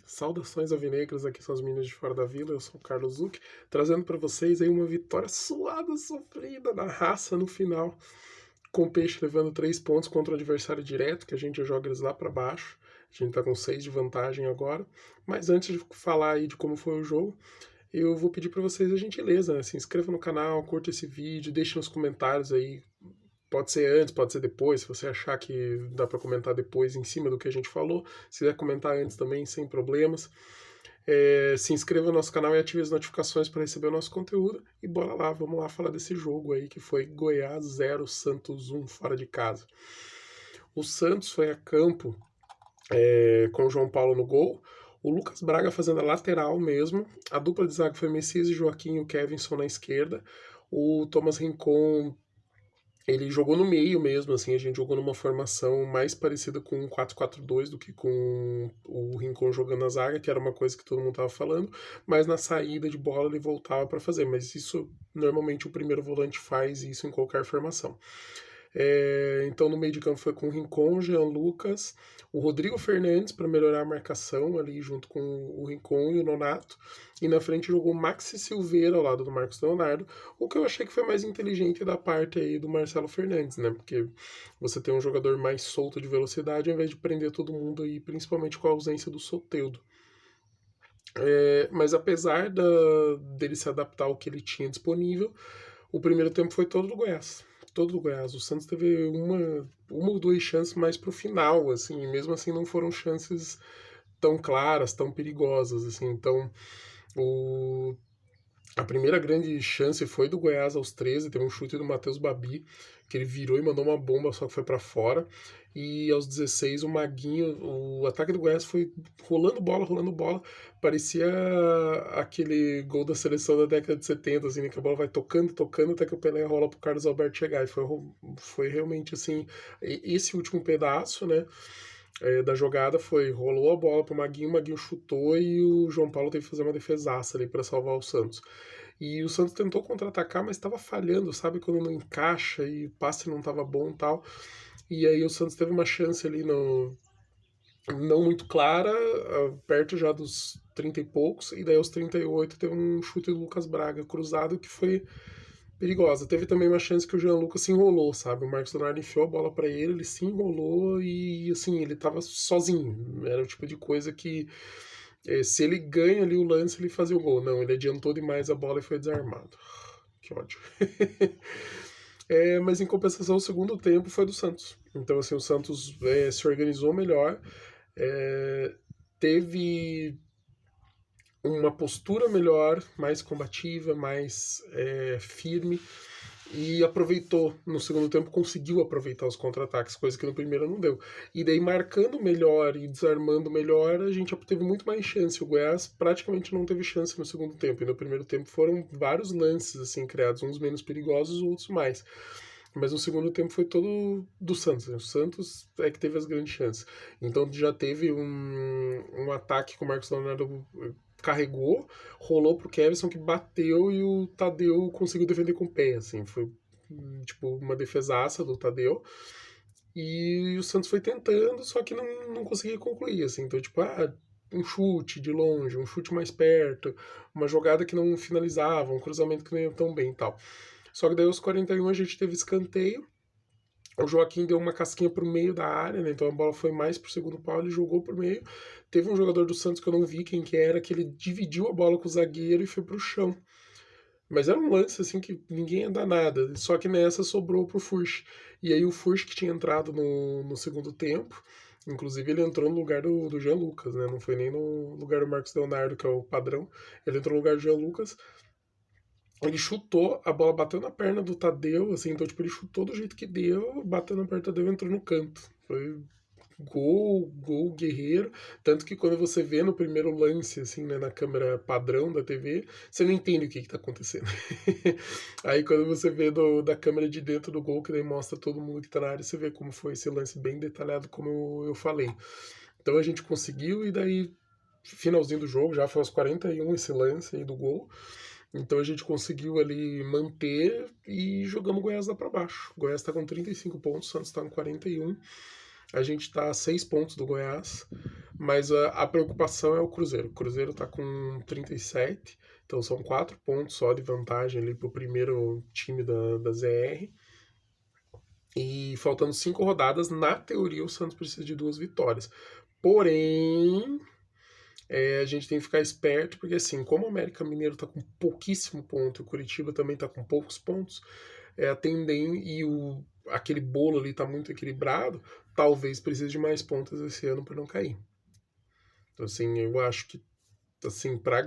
Saudações alvinegras, aqui são as meninas de Fora da Vila, eu sou o Carlos Zuc, trazendo para vocês aí uma vitória suada, sofrida, na raça no final, com o Peixe levando 3 pontos contra o adversário direto, que a gente joga eles lá para baixo, a gente tá com 6 de vantagem agora, mas antes de falar aí de como foi o jogo, eu vou pedir para vocês a gentileza, né? Se inscreva no canal, curta esse vídeo, deixe nos comentários aí. Pode ser antes, pode ser depois, se você achar que dá para comentar depois em cima do que a gente falou. Se quiser comentar antes também, sem problemas. Se inscreva no nosso canal e ative as notificações para receber o nosso conteúdo. E bora lá, vamos lá falar desse jogo aí que foi Goiás 0, Santos 1, fora de casa. O Santos foi a campo com o João Paulo no gol. O Lucas Braga fazendo a lateral mesmo. A dupla de zaga foi Messias e Joaquim e o Kevinson na esquerda. O Thomas Rincon, ele jogou no meio mesmo, assim, a gente jogou numa formação mais parecida com um 4-4-2 do que com o Rincon jogando na zaga, que era uma coisa que todo mundo tava falando, mas na saída de bola ele voltava para fazer, mas isso, normalmente o primeiro volante faz isso em qualquer formação. Então no meio de campo foi com o Rincon, Jean Lucas, o Rodrigo Fernandes para melhorar a marcação ali junto com o Rincon e o Nonato, e na frente jogou o Maxi Silveira ao lado do Marcos Leonardo, o que eu achei que foi mais inteligente da parte aí do Marcelo Fernandes, né? Porque você tem um jogador mais solto de velocidade ao invés de prender todo mundo aí, principalmente com a ausência do Soteldo. Mas apesar dele se adaptar ao que ele tinha disponível, o primeiro tempo foi todo do Goiás. Todo do Goiás. O Santos teve uma ou duas chances mais pro final, assim, e mesmo assim não foram chances tão claras, tão perigosas, assim. Então, a primeira grande chance foi do Goiás aos 13, teve um chute do Matheus Babi, que ele virou e mandou uma bomba, só que foi para fora. E aos 16, o Maguinho, o ataque do Goiás foi rolando bola. Parecia aquele gol da seleção da década de 70, assim, né, que a bola vai tocando, até que o Pelé rola pro Carlos Alberto chegar. E foi realmente, assim, esse último pedaço, né, da jogada rolou a bola pro Maguinho, o Maguinho chutou e o João Paulo teve que fazer uma defesaça ali para salvar o Santos. E o Santos tentou contra-atacar, mas estava falhando, sabe? Quando não encaixa e o passe não estava bom e tal. E aí o Santos teve uma chance ali não muito clara, perto já dos 30 e poucos, e daí aos 38 teve um chute do Lucas Braga cruzado que foi perigosa. Teve também uma chance que o Jean Lucas se enrolou, sabe? O Marcos Leonardo enfiou a bola para ele se enrolou e, assim, ele tava sozinho. Era o tipo de coisa que, se ele ganha ali o lance, ele fazia o gol. Não, ele adiantou demais a bola e foi desarmado. Que ódio. Mas em compensação, o segundo tempo foi do Santos. Então, assim, o Santos se organizou melhor, teve uma postura melhor, mais combativa, mais firme, e aproveitou no segundo tempo, conseguiu aproveitar os contra-ataques, coisa que no primeiro não deu. E daí, marcando melhor e desarmando melhor, a gente teve muito mais chance. O Goiás praticamente não teve chance no segundo tempo, e no primeiro tempo foram vários lances assim criados, uns menos perigosos, outros mais. Mas no segundo tempo foi todo do Santos. Né? O Santos é que teve as grandes chances. Então já teve um ataque que o Marcos Leonardo carregou, rolou pro Kevson que bateu e o Tadeu conseguiu defender com o pé, assim, foi tipo uma defesaça do Tadeu. E o Santos foi tentando, só que não conseguia concluir, assim. Então, tipo, um chute de longe, um chute mais perto, uma jogada que não finalizava, um cruzamento que não ia tão bem e tal. Só que daí aos 41 a gente teve escanteio, o Joaquim deu uma casquinha pro meio da área, né? Então a bola foi mais pro segundo pau, ele jogou pro meio. Teve um jogador do Santos que eu não vi quem que era, que ele dividiu a bola com o zagueiro e foi pro chão. Mas era um lance assim que ninguém ia dar nada. Só que nessa sobrou pro Furch. E aí o Furch que tinha entrado no segundo tempo, inclusive ele entrou no lugar do Jean Lucas, né? Não foi nem no lugar do Marcos Leonardo, que é o padrão. Ele entrou no lugar do Jean Lucas. Ele chutou, a bola bateu na perna do Tadeu, assim, então, tipo, ele chutou do jeito que deu, bateu na perna do Tadeu e entrou no canto. Foi gol guerreiro. Tanto que quando você vê no primeiro lance, assim, né, na câmera padrão da TV, você não entende o que tá acontecendo. Aí quando você vê da câmera de dentro do gol, que daí mostra todo mundo que tá na área, você vê como foi esse lance bem detalhado, como eu falei. Então a gente conseguiu, e daí, finalzinho do jogo, já foi aos 41 esse lance aí do gol. Então a gente conseguiu ali manter e jogamos o Goiás lá para baixo. O Goiás está com 35 pontos, o Santos está com 41. A gente tá a 6 pontos do Goiás, mas a preocupação é o Cruzeiro. O Cruzeiro tá com 37, então são 4 pontos só de vantagem ali pro primeiro time da ZR. E faltando 5 rodadas, na teoria o Santos precisa de 2 vitórias. Porém, a gente tem que ficar esperto, porque assim, como o América Mineiro tá com pouquíssimo ponto e o Curitiba também tá com poucos pontos, a tendência e aquele bolo ali tá muito equilibrado, talvez precise de mais pontos esse ano para não cair. Então, assim, eu acho que assim, para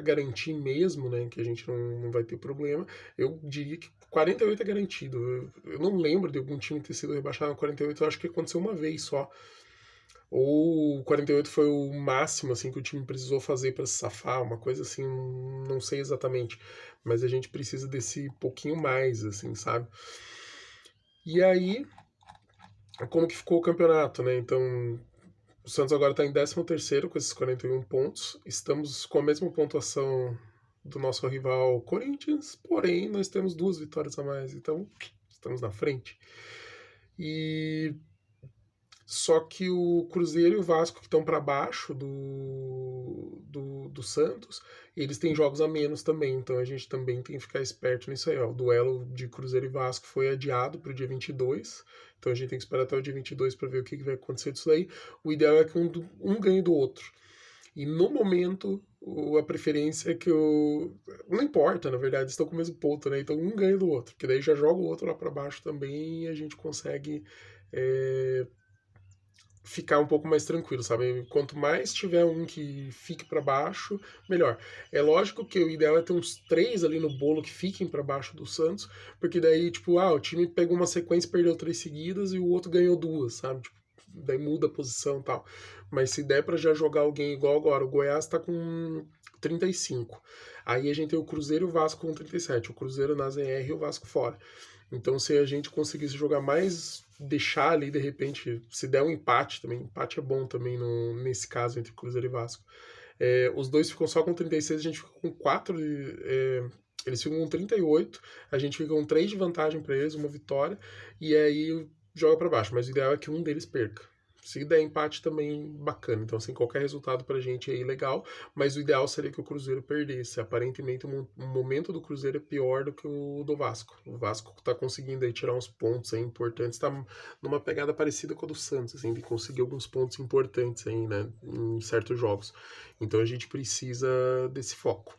garantir mesmo, né, que a gente não vai ter problema, eu diria que 48 é garantido. Eu não lembro de algum time ter sido rebaixado a 48, eu acho que aconteceu uma vez só. Ou 48 foi o máximo assim que o time precisou fazer para se safar, uma coisa assim, não sei exatamente, mas a gente precisa desse pouquinho mais, assim, sabe? E aí, como que ficou o campeonato, né? Então, o Santos agora está em 13º com esses 41 pontos. Estamos com a mesma pontuação do nosso rival Corinthians, porém nós temos 2 vitórias a mais, então estamos na frente. E só que o Cruzeiro e o Vasco que estão para baixo do Santos, eles têm jogos a menos também, então a gente também tem que ficar esperto nisso aí. Ó. O duelo de Cruzeiro e Vasco foi adiado para o dia 22, então a gente tem que esperar até o dia 22 para ver o que vai acontecer disso daí. O ideal é que um ganhe do outro. E no momento, a preferência é que o. Não importa, na verdade, estão com o mesmo ponto, né? Então um ganha do outro, porque daí já joga o outro lá para baixo também e a gente consegue ficar um pouco mais tranquilo, sabe? Quanto mais tiver um que fique para baixo, melhor. É lógico que o ideal é ter uns 3 ali no bolo que fiquem para baixo do Santos, porque daí, tipo, o time pegou uma sequência, perdeu 3 seguidas e o outro ganhou 2, sabe? Tipo, daí muda a posição e tal. Mas se der para já jogar alguém igual agora, o Goiás tá com 35. Aí a gente tem o Cruzeiro e o Vasco com 37. O Cruzeiro na ZR e o Vasco fora. Então, se a gente conseguisse jogar mais, deixar ali, de repente, se der um empate também, empate é bom também nesse caso entre Cruzeiro e Vasco. Os dois ficam só com 36, a gente fica com 4, eles ficam com 38, a gente fica com 3 de vantagem para eles, uma vitória, e aí joga para baixo, mas o ideal é que um deles perca. Se der empate também, bacana. Então, assim, qualquer resultado pra gente aí legal, mas o ideal seria que o Cruzeiro perdesse. Aparentemente, o momento do Cruzeiro é pior do que o do Vasco. O Vasco tá conseguindo aí tirar uns pontos aí importantes, tá numa pegada parecida com a do Santos, assim, de conseguir alguns pontos importantes aí, né, em certos jogos. Então, a gente precisa desse foco.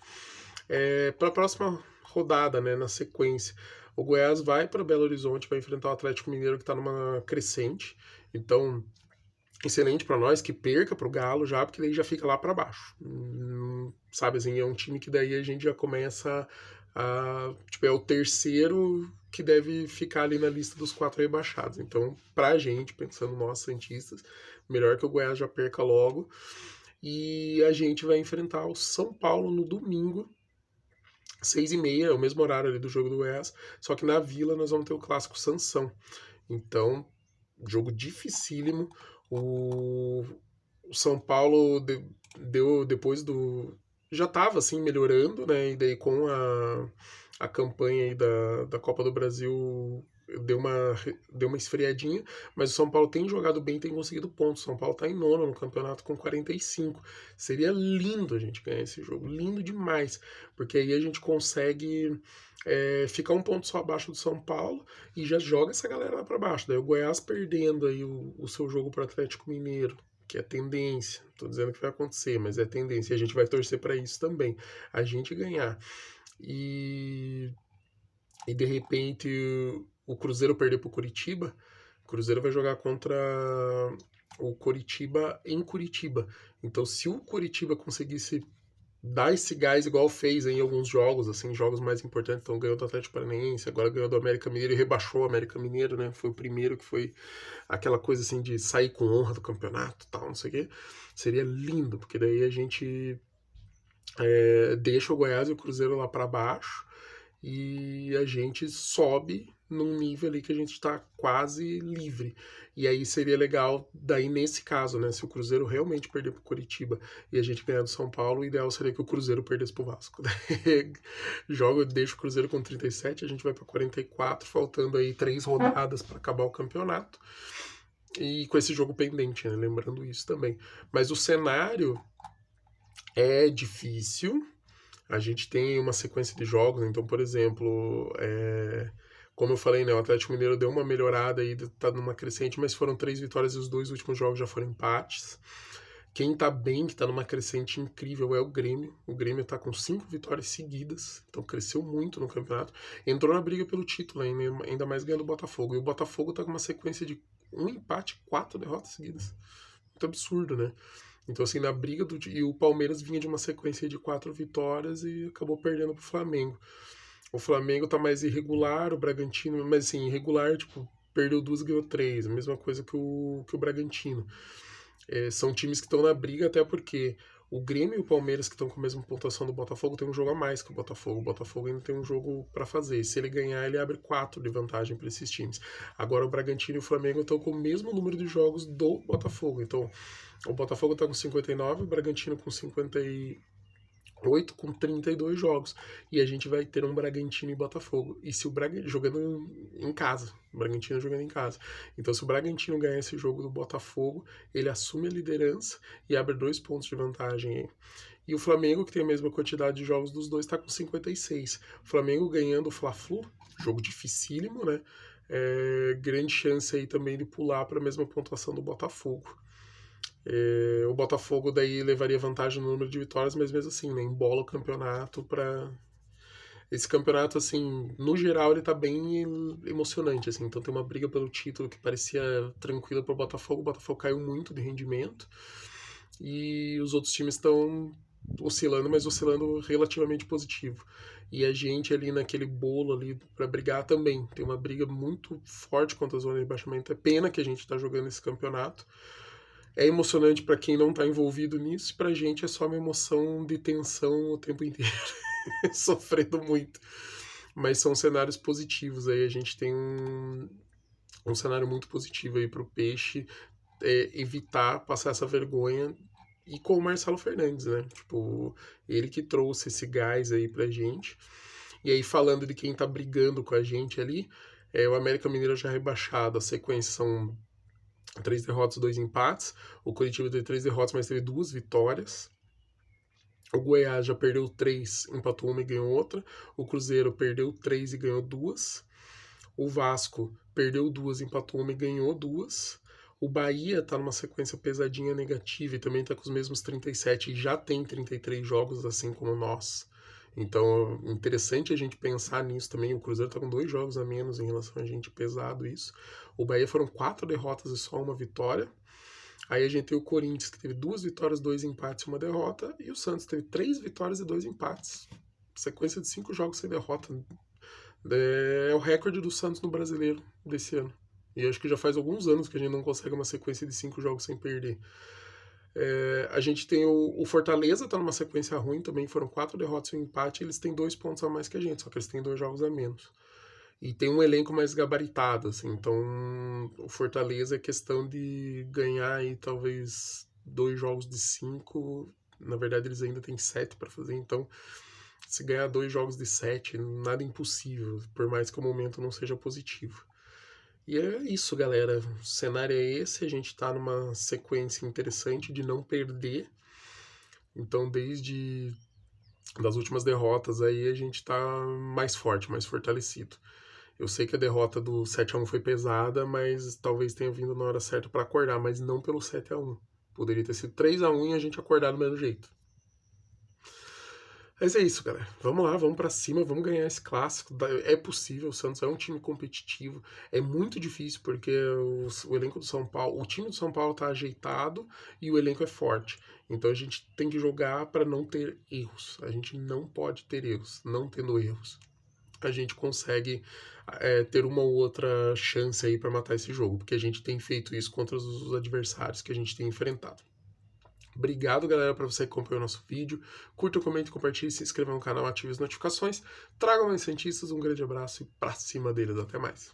Para a próxima rodada, né, na sequência, o Goiás vai para Belo Horizonte para enfrentar o Atlético Mineiro que está numa crescente. Então, excelente para nós que perca para o Galo já, porque daí já fica lá para baixo. Sabe assim, é um time que daí a gente já começa tipo, é o terceiro que deve ficar ali na lista dos 4 rebaixados. Então, pra gente, pensando nós santistas, melhor que o Goiás já perca logo. E a gente vai enfrentar o São Paulo no domingo, 6h30, é o mesmo horário ali do jogo do Goiás, só que na Vila nós vamos ter o clássico Sansão. Então, jogo dificílimo. O São Paulo deu depois do. Já estava assim melhorando, né? E daí com a campanha aí da Copa do Brasil deu uma esfriadinha, mas o São Paulo tem jogado bem, tem conseguido pontos. O São Paulo está em 9º no campeonato com 45. Seria lindo a gente ganhar esse jogo, lindo demais, porque aí a gente consegue ficar um ponto só abaixo do São Paulo e já joga essa galera lá para baixo. Daí o Goiás perdendo aí o seu jogo para o Atlético Mineiro, que é tendência. Não tô dizendo que vai acontecer, mas é tendência. E a gente vai torcer para isso também. A gente ganhar. E de repente o Cruzeiro perder pro Curitiba, o Cruzeiro vai jogar contra o Curitiba em Curitiba. Então, se o Curitiba conseguisse dar esse gás igual fez em alguns jogos, assim, jogos mais importantes, então ganhou do Atlético Paranaense, agora ganhou do América Mineiro e rebaixou o América Mineiro, né? Foi o primeiro que foi aquela coisa assim de sair com honra do campeonato, tal, não sei o quê. Seria lindo, porque daí a gente deixa o Goiás e o Cruzeiro lá para baixo e a gente sobe num nível ali que a gente está quase livre. E aí seria legal, daí nesse caso, né, se o Cruzeiro realmente perder pro Curitiba e a gente ganhar do São Paulo, o ideal seria que o Cruzeiro perdesse pro Vasco. Deixa o Cruzeiro com 37, a gente vai para 44, faltando aí 3 rodadas para acabar o campeonato. E com esse jogo pendente, né? Lembrando isso também. Mas o cenário é difícil. A gente tem uma sequência de jogos, então, por exemplo, como eu falei, né, o Atlético Mineiro deu uma melhorada aí, tá numa crescente, mas foram 3 vitórias e os 2 últimos jogos já foram empates. Quem tá bem, que tá numa crescente incrível, é o Grêmio. O Grêmio tá com 5 vitórias seguidas, então cresceu muito no campeonato. Entrou na briga pelo título, ainda mais ganhando o Botafogo. E o Botafogo tá com uma sequência de 1 empate, 4 derrotas seguidas. Muito absurdo, né? Então, assim, na briga do... E o Palmeiras vinha de uma sequência de 4 vitórias e acabou perdendo pro Flamengo. O Flamengo tá mais irregular, o Bragantino... Mas, assim, irregular, tipo, perdeu 2 e ganhou 3. A mesma coisa que o Bragantino. São times que estão na briga, até porque o Grêmio e o Palmeiras, que estão com a mesma pontuação do Botafogo, tem um jogo a mais que o Botafogo. O Botafogo ainda tem um jogo para fazer. Se ele ganhar, ele abre 4 de vantagem para esses times. Agora, o Bragantino e o Flamengo estão com o mesmo número de jogos do Botafogo. Então, o Botafogo está com 59, o Bragantino com 58, com 32 jogos. E a gente vai ter um Bragantino e Botafogo. E se o Bragantino jogando em casa, o Bragantino jogando em casa. Então, se o Bragantino ganhar esse jogo do Botafogo, ele assume a liderança e abre 2 pontos de vantagem aí. E o Flamengo, que tem a mesma quantidade de jogos dos dois, está com 56. O Flamengo ganhando o Fla-Flu, jogo dificílimo, né? Grande chance aí também de pular para a mesma pontuação do Botafogo. O Botafogo daí levaria vantagem no número de vitórias, mas mesmo assim, né, embola o campeonato para... Esse campeonato, assim, no geral, ele tá bem emocionante, assim. Então tem uma briga pelo título que parecia tranquila pro Botafogo. O Botafogo caiu muito de rendimento. E os outros times estão oscilando, mas oscilando relativamente positivo. E a gente ali naquele bolo ali para brigar também. Tem uma briga muito forte contra a zona de rebaixamento. É pena que a gente tá jogando esse campeonato. É emocionante para quem não tá envolvido nisso. Pra gente é só uma emoção de tensão o tempo inteiro. Sofrendo muito. Mas são cenários positivos aí. A gente tem um cenário muito positivo aí pro Peixe evitar passar essa vergonha. E com o Marcelo Fernandes, né? Tipo, ele que trouxe esse gás aí pra gente. E aí, falando de quem tá brigando com a gente ali, o América Mineiro já rebaixado. A sequência são 3 derrotas, 2 empates. O Coritiba teve 3 derrotas, mas teve 2 vitórias. O Goiás já perdeu 3, empatou 1 e ganhou outra. O Cruzeiro perdeu 3 e ganhou 2. O Vasco perdeu 2, empatou 1 e ganhou 2. O Bahia tá numa sequência pesadinha negativa e também tá com os mesmos 37 e já tem 33 jogos, assim como nós. Então, interessante a gente pensar nisso também. O Cruzeiro tá com 2 jogos a menos em relação a gente, pesado isso. O Bahia foram 4 derrotas e só 1 vitória. Aí a gente tem o Corinthians, que teve 2 vitórias, 2 empates e 1 derrota. E o Santos teve 3 vitórias e 2 empates. Sequência de 5 jogos sem derrota. É o recorde do Santos no Brasileiro desse ano. E acho que já faz alguns anos que a gente não consegue uma sequência de 5 jogos sem perder. A gente tem o Fortaleza, tá numa sequência ruim também. Foram 4 derrotas e 1 empate. Eles têm 2 pontos a mais que a gente, só que eles têm 2 jogos a menos. E tem um elenco mais gabaritado, assim. Então, o Fortaleza é questão de ganhar aí talvez 2 jogos de 5. Na verdade, eles ainda têm 7 para fazer. Então, se ganhar 2 jogos de 7, nada impossível, por mais que o momento não seja positivo. E é isso, galera. O cenário é esse. A gente tá numa sequência interessante de não perder. Então, desde das últimas derrotas aí, a gente tá mais forte, mais fortalecido. Eu sei que a derrota do 7-1 foi pesada, mas talvez tenha vindo na hora certa para acordar, mas não pelo 7-1. Poderia ter sido 3-1 e a gente acordar do mesmo jeito. Mas é isso, galera. Vamos lá, vamos pra cima, vamos ganhar esse clássico. É possível, o Santos é um time competitivo. É muito difícil porque o elenco do São Paulo, o time do São Paulo tá ajeitado e o elenco é forte. Então a gente tem que jogar para não ter erros. A gente não pode ter erros. Não tendo erros, a gente consegue ter uma ou outra chance aí para matar esse jogo, porque a gente tem feito isso contra os adversários que a gente tem enfrentado. Obrigado, galera, para você que acompanhou o nosso vídeo. Curta, comente, compartilhe, se inscreva no canal, ative as notificações. Tragam mais cientistas, um grande abraço e pra cima deles. Até mais.